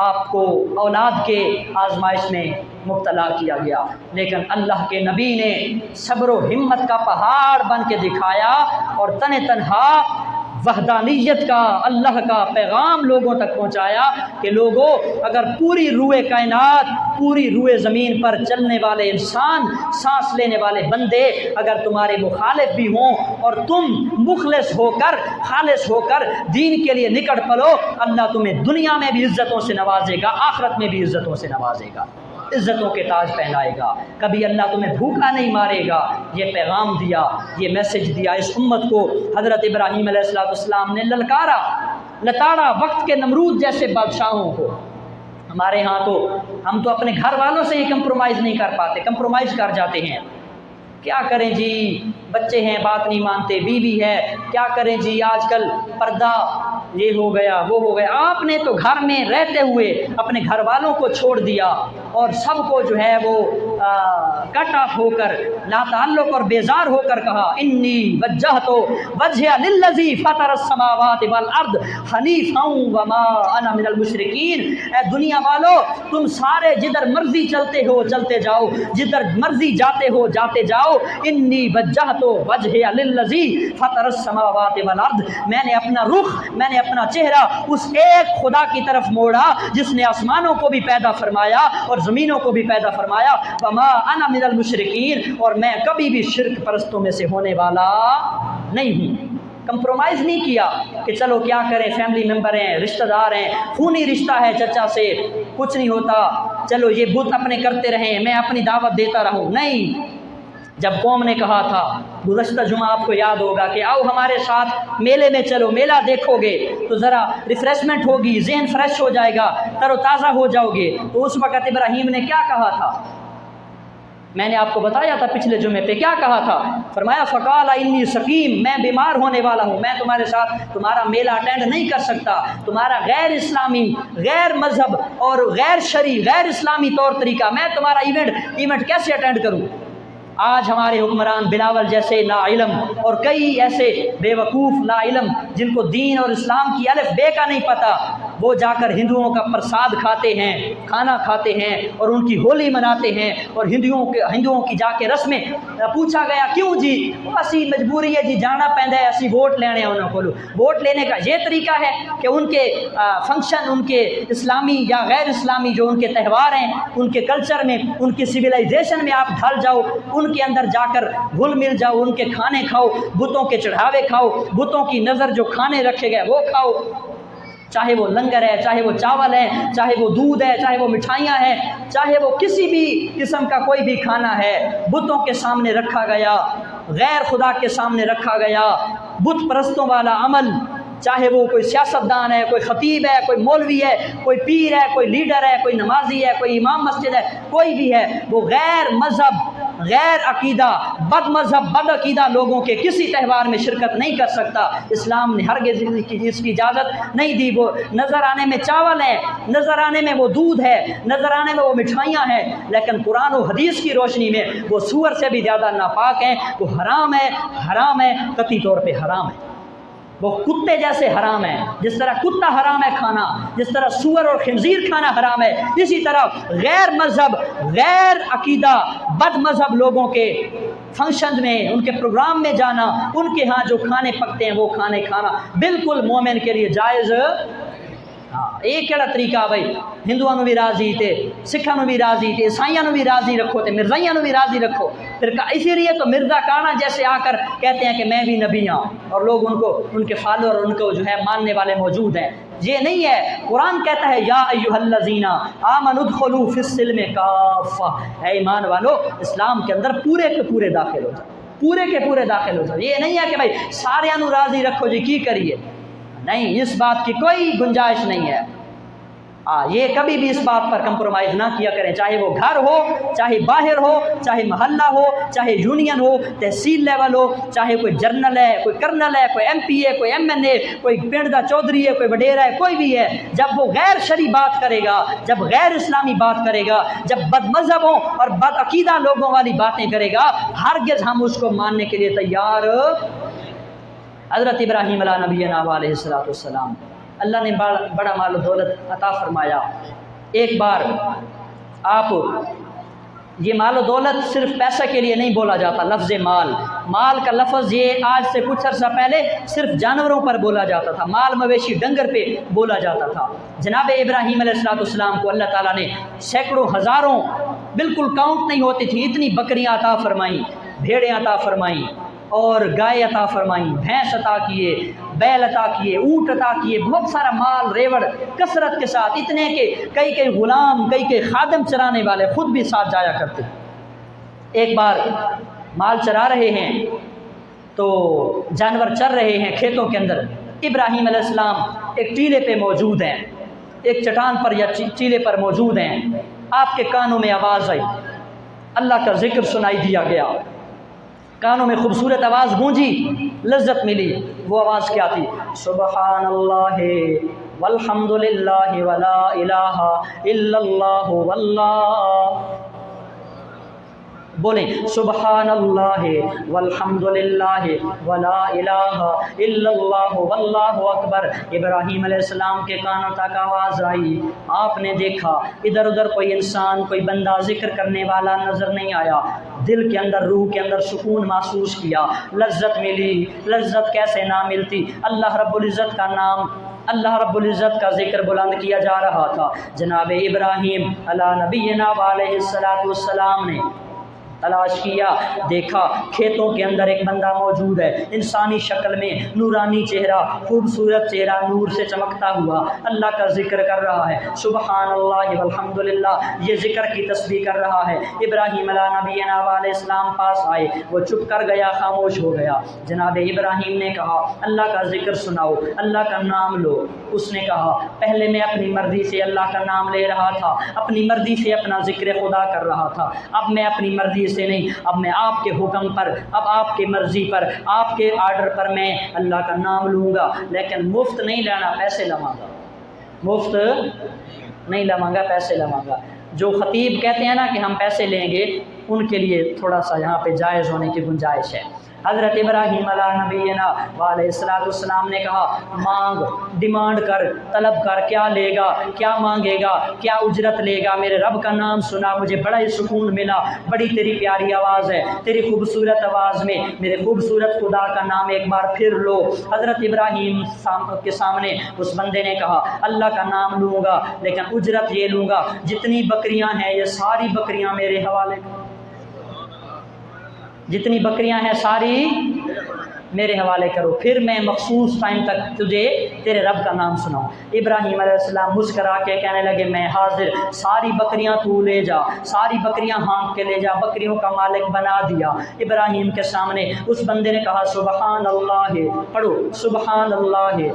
آپ کو اولاد کے آزمائش میں مبتلا کیا گیا، لیکن اللہ کے نبی نے صبر و ہمت کا پہاڑ بن کے دکھایا اور تنہا وحدانیت کا، اللہ کا پیغام لوگوں تک پہنچایا کہ لوگوں، اگر پوری روئے کائنات، پوری روئے زمین پر چلنے والے انسان، سانس لینے والے بندے اگر تمہارے مخالف بھی ہوں اور تم مخلص ہو کر، خالص ہو کر دین کے لیے نکٹ پڑو، اللہ تمہیں دنیا میں بھی عزتوں سے نوازے گا، آخرت میں بھی عزتوں سے نوازے گا، عزتوں کے تاج پہنائے گا، کبھی اللہ تمہیں بھوکا نہیں مارے گا۔ یہ پیغام دیا، یہ میسج دیا اس امت کو۔ حضرت ابراہیم علیہ السلام نے لتاڑا وقت کے نمرود جیسے بادشاہوں کو۔ ہمارے ہاں تو ہم تو اپنے گھر والوں سے ہی کمپرومائز نہیں کر پاتے، کمپرومائز کر جاتے ہیں۔ کیا کریں جی، بچے ہیں بات نہیں مانتے، بیوی ہے، کیا کریں جی آج کل پردہ یہ ہو گیا وہ ہو گیا۔ آپ نے تو گھر میں رہتے ہوئے اپنے گھر والوں کو چھوڑ دیا اور سب کو جو ہے وہ کٹ آف ہو کر، لا تعلق اور بیزار ہو کر کہا انی وجہت وجہ للذی فطر السماوات والارض حنیفا وما انا من المشرکین۔ اے دنیا والو، تم سارے جدھر مرضی چلتے ہو چلتے جاؤ، جدھر مرضی جاتے ہو جاتے جاؤ، انی وجہت وجہ للذی فطر السماوات والارض، میں نے اپنا رخ، میں نے اپنا چہرہ اس ایک خدا کی طرف موڑا جس نے آسمانوں کو بھی پیدا فرمایا اور زمینوں کو بھی پیدا فرمایا، وما انا من المشرکین، اور میں کبھی بھی شرک پرستوں میں سے ہونے والا نہیں ہوں۔ کمپرومائز نہیں کیا کہ چلو کیا کریں، فیملی ممبر ہیں، رشتہ دار ہیں، خونی رشتہ ہے چچا سے، کچھ نہیں ہوتا، چلو یہ بت اپنے کرتے رہیں، میں اپنی دعوت دیتا رہوں۔ نہیں، جب قوم نے کہا تھا، گزشتہ جمعہ آپ کو یاد ہوگا کہ آؤ ہمارے ساتھ میلے میں چلو، میلہ دیکھو گے تو ذرا ریفریشمنٹ ہوگی، ذہن فریش ہو جائے گا، تر و تازہ ہو جاؤ گے، تو اس وقت ابراہیم نے کیا کہا تھا؟ میں نے آپ کو بتایا تھا پچھلے جمعے پہ، کیا کہا تھا؟ فرمایا فقال انی سقیم، میں بیمار ہونے والا ہوں، میں تمہارے ساتھ تمہارا میلہ اٹینڈ نہیں کر سکتا، تمہارا غیر اسلامی، غیر مذہب اور غیر شرعی، غیر اسلامی طور طریقہ، میں تمہارا ایونٹ کیسے اٹینڈ کروں؟ آج ہمارے حکمران بلاول جیسے لا علم اور کئی ایسے بے وقوف لا علم جن کو دین اور اسلام کی الف بے کا نہیں پتہ، وہ جا کر ہندوؤں کا پرساد کھاتے ہیں، کھانا کھاتے ہیں اور ان کی ہولی مناتے ہیں، اور ہندوؤں کی جا کے رسمیں۔ پوچھا گیا کیوں جی؟ اسی مجبوری ہے جی، جانا پیندا ہے، اسی ووٹ لینے انہوں کو۔ ووٹ لینے کا یہ طریقہ ہے کہ ان کے فنکشن، ان کے اسلامی یا غیر اسلامی جو ان کے تہوار ہیں، ان کے کلچر میں، ان کی سویلائزیشن میں آپ ڈھل جاؤ، ان کے اندر جا کر گھل مل جاؤ، ان کے کھانے کھاؤ، بتوں کے چڑھاوے کھاؤ، بتوں کی نظر جو کھانے رکھے گئے وہ کھاؤ، چاہے وہ لنگر ہے، چاہے وہ چاول ہے، چاہے وہ دودھ ہے، چاہے وہ مٹھائیاں ہیں، چاہے وہ کسی بھی قسم کا کوئی بھی کھانا ہے، بتوں کے سامنے رکھا گیا، غیر خدا کے سامنے رکھا گیا، بت پرستوں والا عمل، چاہے وہ کوئی سیاستدان ہے، کوئی خطیب ہے، کوئی مولوی ہے، کوئی پیر ہے، کوئی لیڈر ہے، کوئی نمازی ہے، کوئی امام مسجد ہے، کوئی بھی ہے، وہ غیر مذہب، غیر عقیدہ، بد مذہب، بد عقیدہ لوگوں کے کسی تہوار میں شرکت نہیں کر سکتا۔ اسلام نے ہرگز اس کی اجازت نہیں دی۔ وہ نظر آنے میں چاول ہے، نظر آنے میں وہ دودھ ہے، نظر آنے میں وہ مٹھائیاں ہیں، لیکن قرآن و حدیث کی روشنی میں وہ سور سے بھی زیادہ ناپاک ہیں، وہ حرام ہے، حرام ہے، قطعی طور پہ حرام ہے، وہ کتے جیسے حرام ہے۔ جس طرح کتا حرام ہے کھانا، جس طرح سور اور خنزیر کھانا حرام ہے، اسی طرح غیر مذہب، غیر عقیدہ، بد مذہب لوگوں کے فنکشن میں، ان کے پروگرام میں جانا، ان کے ہاں جو کھانے پکتے ہیں وہ کھانے کھانا بالکل مومن کے لیے جائز۔ ہاں، یہ کہڑا طریقہ بھائی؟ ہندوؤں بھی راضی تھے، سکھوں بھی راضی تھے، عیسائیوں بھی راضی رکھو تے مرزائیوں بھی راضی رکھو۔ پھر اسی لیے تو مرزا کانا جیسے آ کر کہتے ہیں کہ میں بھی نبی ہوں، اور لوگ ان کے فالوور، ان کو جو ہے ماننے والے موجود ہیں۔ یہ نہیں ہے، قرآن کہتا ہے یا ایھا الذین آمنوا ادخلوا فی السلم کافہ، اے ایمان والو اسلام کے اندر پورے کے پورے داخل ہو جاؤ، پورے کے پورے داخل ہو جاؤ۔ یہ نہیں ہے کہ بھائی سارے نو راضی رکھو جی کی کریے، نہیں، اس بات کی کوئی گنجائش نہیں ہے۔ یہ کبھی بھی اس بات پر کمپرومائز نہ کیا کریں، چاہے وہ گھر ہو، چاہے باہر ہو، چاہے محلہ ہو، چاہے یونین ہو، تحصیل لیول ہو، چاہے کوئی جرنل ہے، کوئی کرنل ہے، کوئی ایم پی ہے، کوئی ایم این اے، کوئی پنڈ دا چودھری ہے، کوئی وڈیرا ہے، کوئی بھی ہے، جب وہ غیر شرعی بات کرے گا، جب غیر اسلامی بات کرے گا، جب بد مذہبوں اور بد عقیدہ لوگوں والی باتیں کرے گا، ہرگز ہم اس کو ماننے کے لیے تیار۔ حضرت ابراہیم علیہ نبینا علیہ السلام اللہ نے بڑا مال و دولت عطا فرمایا۔ ایک بار آپ، یہ مال و دولت صرف پیسہ کے لیے نہیں بولا جاتا، لفظ مال کا لفظ یہ آج سے کچھ عرصہ پہلے صرف جانوروں پر بولا جاتا تھا، مال مویشی ڈنگر پہ بولا جاتا تھا۔ جناب ابراہیم علیہ السلام کو اللہ تعالیٰ نے سینکڑوں ہزاروں، بالکل کاؤنٹ نہیں ہوتی تھی، اتنی بکریاں عطا فرمائیں، بھیڑیں عطا فرمائیں اور گائے عطا فرمائیں، بھینس عطا کیے، بیل عطا کیے، اونٹ عطا کیے، بہت سارا مال ریوڑ کثرت کے ساتھ، اتنے کہ کئی غلام، کئی خادم چرانے والے خود بھی ساتھ جایا کرتے۔ ایک بار مال چرا رہے ہیں تو جانور چر رہے ہیں کھیتوں کے اندر، ابراہیم علیہ السلام ایک ٹیلے پہ موجود ہیں، ایک چٹان پر یا ٹیلے پر موجود ہیں، آپ کے کانوں میں آواز آئی، اللہ کا ذکر سنائی دیا گیا، کانوں میں خوبصورت آواز گونجی، لذت ملی۔ وہ آواز کیا تھی؟ سبحان اللہ والحمد للہ ولا الہ الا اللہ واللہ، بولیں سبحان اللہ والحمد للہ ولا الہ الا اللہ واللہ اکبر۔ ابراہیم علیہ السلام کے کانوں تک آواز آئی، آپ نے دیکھا ادھر ادھر کوئی انسان، کوئی بندہ ذکر کرنے والا نظر نہیں آیا، دل کے اندر، روح کے اندر سکون محسوس کیا، لذت ملی۔ لذت کیسے نہ ملتی؟ اللہ رب العزت کا نام، اللہ رب العزت کا ذکر بلند کیا جا رہا تھا۔ جناب ابراہیم علی نبینا علیہ السلام نے تلاش کیا، دیکھا کھیتوں کے اندر ایک بندہ موجود ہے، انسانی شکل میں، نورانی چہرہ، خوبصورت چہرہ، نور سے چمکتا ہوا، اللہ کا ذکر کر رہا ہے، سبحان اللہ والحمد للہ، یہ ذکر کی تسبیح کر رہا ہے۔ ابراہیم علیہ نبینا علیہ السلام پاس آئے، وہ چپ کر گیا، خاموش ہو گیا۔ جناب ابراہیم نے کہا اللہ کا ذکر سناؤ، اللہ کا نام لو۔ اس نے کہا پہلے میں اپنی مرضی سے اللہ کا نام لے رہا تھا، اپنی مرضی سے اپنا ذکر خدا کر رہا تھا، اب میں اپنی مرضی سے نہیں، اب میں آپ کے حکم پر، اب آپ کی مرضی پر، آپ کے آرڈر پر میں اللہ کا نام لوں گا، لیکن مفت نہیں لینا، پیسے لواں گا، مفت نہیں لواں گا، پیسے لواں گا۔ جو خطیب کہتے ہیں نا کہ ہم پیسے لیں گے، ان کے لیے تھوڑا سا یہاں پہ جائز ہونے کی گنجائش ہے۔ حضرت ابراہیم علیہ نبینا علیہ السلام نے کہا مانگ، ڈیمانڈ کر، طلب کر، کیا لے گا، کیا مانگے گا، کیا اجرت لے گا؟ میرے رب کا نام سنا، مجھے بڑا ہی سکون ملا، بڑی تیری پیاری آواز ہے، تیری خوبصورت آواز میں میرے خوبصورت خدا کا نام ایک بار پھر لو۔ حضرت ابراہیم کے سامنے اس بندے نے کہا اللہ کا نام لوں گا، لیکن اجرت یہ لوں گا، جتنی بکریاں ہیں یہ ساری بکریاں میرے حوالے کرو، جتنی بکریاں ہیں ساری میرے حوالے کرو، پھر میں مخصوص ٹائم تک تجھے تیرے رب کا نام سناؤں۔ ابراہیم علیہ السلام مسکرا کے کہنے لگے میں حاضر، ساری بکریاں تو لے جا، ساری بکریاں ہانک کے لے جا، بکریوں کا مالک بنا دیا۔ ابراہیم کے سامنے اس بندے نے کہا سبحان اللہ، پڑھو سبحان اللہ۔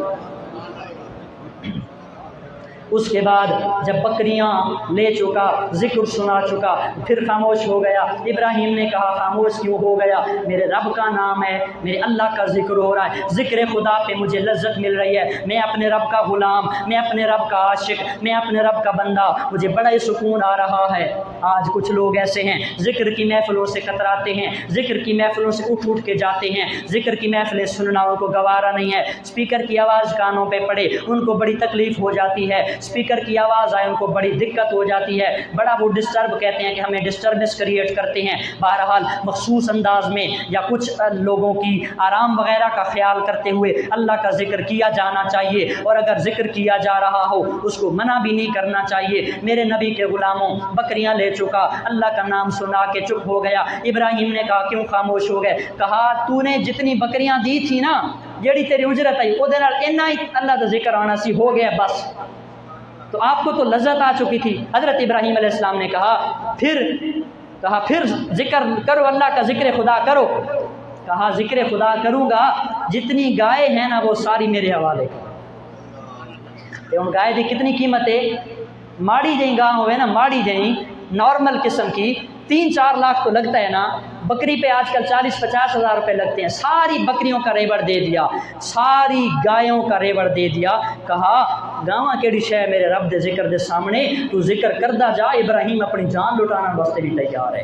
اس کے بعد جب بکریاں لے چکا، ذکر سنا چکا، پھر خاموش ہو گیا۔ ابراہیم نے کہا خاموش کیوں ہو گیا؟ میرے رب کا نام ہے، میرے اللہ کا ذکر ہو رہا ہے، ذکر خدا پہ مجھے لذت مل رہی ہے، میں اپنے رب کا غلام، میں اپنے رب کا عاشق، میں اپنے رب کا بندہ، مجھے بڑا ہی سکون آ رہا ہے۔ آج کچھ لوگ ایسے ہیں ذکر کی محفلوں سے کتراتے ہیں، ذکر کی محفلوں سے اٹھ کے جاتے ہیں، ذکر کی محفلیں سننا ان کو گوارا نہیں ہے، اسپیکر کی آواز کانوں پہ پڑے ان کو بڑی تکلیف ہو جاتی ہے، اسپیکر کی آواز آئے ان کو بڑی دقت ہو جاتی ہے، بڑا وہ ڈسٹرب کہتے ہیں کہ ہمیں ڈسٹربنس کریٹ کرتے ہیں۔ بہرحال مخصوص انداز میں یا کچھ لوگوں کی آرام وغیرہ کا خیال کرتے ہوئے اللہ کا ذکر کیا جانا چاہیے، اور اگر ذکر کیا جا رہا ہو اس کو منع بھی نہیں کرنا چاہیے۔ میرے نبی کے غلاموں بکریاں لے چکا، اللہ کا نام سنا کے چپ ہو گیا۔ ابراہیم نے کہا کیوں خاموش ہو گئے؟ کہا تو نے جتنی بکریاں دی تھی نا، جیڑی تیری اجرت آئی وہ اینا ہی اللہ کا ذکر آنا سی، ہو گیا بس۔ تو آپ کو تو لذت آ چکی تھی۔ حضرت ابراہیم علیہ السلام نے کہا پھر ذکر کرو، اللہ کا ذکر خدا کرو۔ کہا ذکر خدا کروں گا، جتنی گائے ہیں نا وہ ساری میرے حوالے کرو۔ ان گائے دی کتنی قیمت ہے؟ ماڑی جہیں گاہ ہوئے نا، ماڑی جہیں نارمل قسم کی 3-4 لاکھ تو لگتا ہے نا، بکری پہ آج کل 40-50 ہزار روپے لگتے ہیں۔ ساری بکریوں کا ریوڑ دے دیا، ساری گایوں کا ریوڑ دے دیا۔ کہا گاواں کیڑی شے میرے رب دے ذکر دے سامنے، تو ذکر کردا جا، ابراہیم اپنی جان لٹانا واسطے بھی تیار ہے۔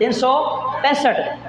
365।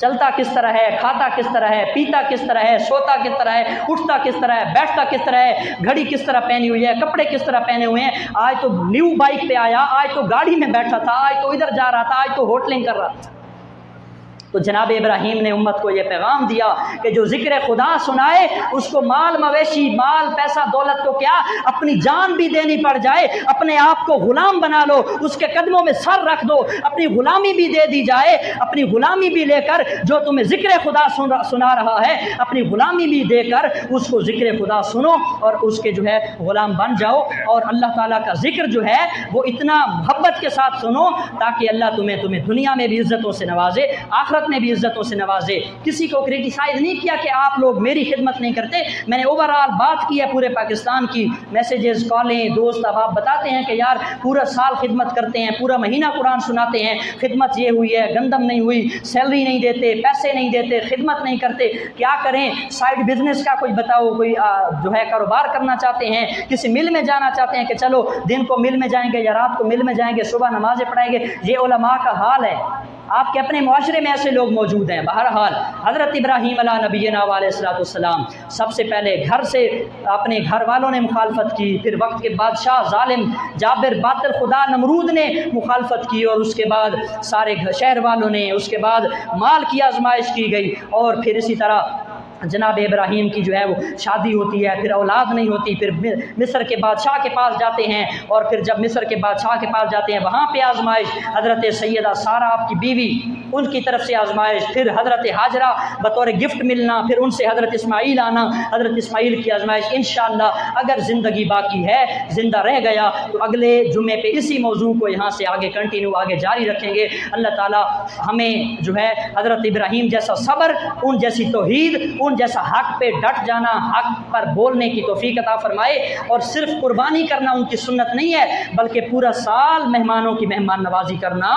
چلتا کس طرح ہے، کھاتا کس طرح ہے، پیتا کس طرح ہے، سوتا کس طرح ہے، اٹھتا کس طرح ہے، بیٹھتا کس طرح ہے، گھڑی کس طرح پہنی ہوئی ہے، کپڑے کس طرح پہنے ہوئے ہیں. آج تو نیو بائک پہ آیا، آج تو گاڑی میں بیٹھا تھا، آج تو ادھر جا رہا تھا، آج تو ہوٹلنگ کر رہا تھا. تو جناب ابراہیم نے امت کو یہ پیغام دیا کہ جو ذکر خدا سنائے اس کو مال مویشی، مال پیسہ دولت کو کیا، اپنی جان بھی دینی پڑ جائے، اپنے آپ کو غلام بنا لو، اس کے قدموں میں سر رکھ دو، اپنی غلامی بھی دے دی جائے، اپنی غلامی بھی لے کر جو تمہیں ذکر خدا سنا رہا ہے اپنی غلامی بھی دے کر اس کو ذکر خدا سنو اور اس کے جو ہے غلام بن جاؤ. اور اللہ تعالیٰ کا ذکر جو ہے وہ اتنا محبت کے ساتھ سنو تاکہ اللہ تمہیں دنیا میں بھی عزتوں سے نوازے، آخرت میں بھی عزتوں سے نوازے. کسی کو کرٹیسائز نہیں کیا کہ آپ لوگ میری خدمت نہیں کرتے، میں نے اوورآل بات کی ہے پورے پاکستان کی. میسیجز، کالیں، دوست احباب بتاتے ہیں کہ یار پورا سال خدمت کرتے ہیں، پورا مہینہ قرآن سناتے ہیں، خدمت یہ ہوئی ہے، گندم نہیں ہوئی، سیلری نہیں دیتے، پیسے نہیں دیتے، خدمت نہیں کرتے، کیا کریں؟ سائیڈ بزنس کا کوئی بتاؤ، کوئی جو ہے کاروبار کرنا چاہتے ہیں، کسی مل میں جانا چاہتے ہیں کہ چلو دن کو مل میں جائیں گے یا رات کو مل میں جائیں گے، صبح نمازیں پڑھائیں گے. یہ علماء کا حال ہے. آپ کے اپنے معاشرے میں ایسے لوگ موجود ہیں. بہرحال حضرت ابراہیم علیہ نبینا علیہ السلام سب سے پہلے گھر سے اپنے گھر والوں نے مخالفت کی، پھر وقت کے بادشاہ ظالم جابر باطل خدا نمرود نے مخالفت کی، اور اس کے بعد سارے شہر والوں نے، اس کے بعد مال کی آزمائش کی گئی، اور پھر اسی طرح جناب ابراہیم کی جو ہے وہ شادی ہوتی ہے، پھر اولاد نہیں ہوتی، پھر مصر کے بادشاہ کے پاس جاتے ہیں، اور پھر جب مصر کے بادشاہ کے پاس جاتے ہیں وہاں پہ آزمائش، حضرت سیدہ سارہ آپ کی بیوی ان کی طرف سے آزمائش، پھر حضرت ہاجرہ بطور گفٹ ملنا، پھر ان سے حضرت اسماعیل آنا، حضرت اسماعیل کی آزمائش. انشاءاللہ اگر زندگی باقی ہے، زندہ رہ گیا تو اگلے جمعے پہ اسی موضوع کو یہاں سے آگے کنٹینیو آگے جاری رکھیں گے. اللہ تعالیٰ ہمیں جو ہے حضرت ابراہیم جیسا صبر، ان جیسی توحید، ان جیسا حق پہ ڈٹ جانا، حق پر بولنے کی توفیق عطا فرمائے. اور صرف قربانی کرنا ان کی سنت نہیں ہے، بلکہ پورا سال مہمانوں کی مہمان نوازی کرنا.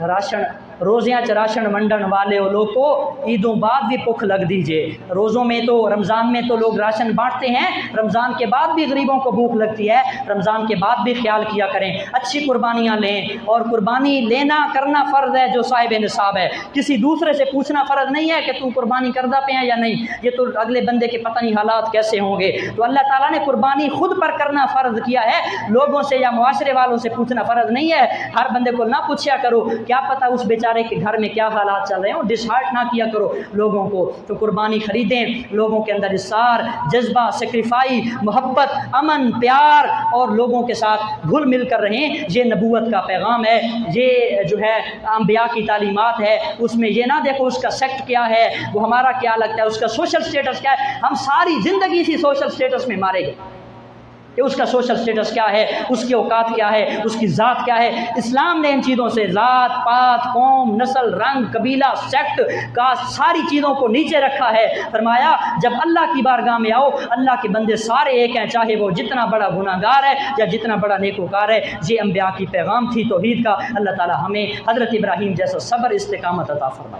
راشن روزیاں چ راشن ونڈن والے لوگ کو عیدوں بعد بھی بھوک لگ دیجئے. روزوں میں تو رمضان میں تو لوگ راشن بانٹتے ہیں، رمضان کے بعد بھی غریبوں کو بھوک لگتی ہے، رمضان کے بعد بھی خیال کیا کریں، اچھی قربانیاں لیں. اور قربانی لینا کرنا فرض ہے جو صاحب نصاب ہے، کسی دوسرے سے پوچھنا فرض نہیں ہے کہ تم قربانی کردہ پہ ہیں یا نہیں، یہ تو اگلے بندے کے پتہ نہیں حالات کیسے ہوں گے. تو اللہ تعالیٰ نے قربانی خود پر کرنا فرض کیا ہے، لوگوں سے یا معاشرے والوں سے پوچھنا فرض نہیں ہے. ہر بندے کو نہ پوچھا کرو، کیا پتہ اس بیچارے کے گھر میں کیا حالات چل رہے ہوں، ڈسہارٹ نہ کیا کرو لوگوں کو. تو قربانی خریدیں، لوگوں کے اندر اصرار، جذبہ، سیکریفائی، محبت، امن، پیار، اور لوگوں کے ساتھ گھل مل کر رہیں. یہ نبوت کا پیغام ہے، یہ جو ہے انبیاء کی تعلیمات ہے. اس میں یہ نہ دیکھو اس کا سیکٹ کیا ہے، وہ ہمارا کیا لگتا ہے، اس کا سوشل سٹیٹس کیا ہے. ہم ساری زندگی اسی سوشل سٹیٹس میں مارے گئے کہ اس کا سوشل سٹیٹس کیا ہے، اس کی اوقات کیا ہے، اس کی ذات کیا ہے. اسلام نے ان چیزوں سے ذات، پات، قوم، نسل، رنگ، قبیلہ، سیکٹ کا ساری چیزوں کو نیچے رکھا ہے. فرمایا جب اللہ کی بارگاہ میں آؤ، اللہ کے بندے سارے ایک ہیں، چاہے وہ جتنا بڑا گناہ گار ہے یا جتنا بڑا نیکوکار ہے. یہ انبیاء کی پیغام تھی توحید کا. اللہ تعالی ہمیں حضرت ابراہیم جیسا صبر، استقامت عطا فرمائے.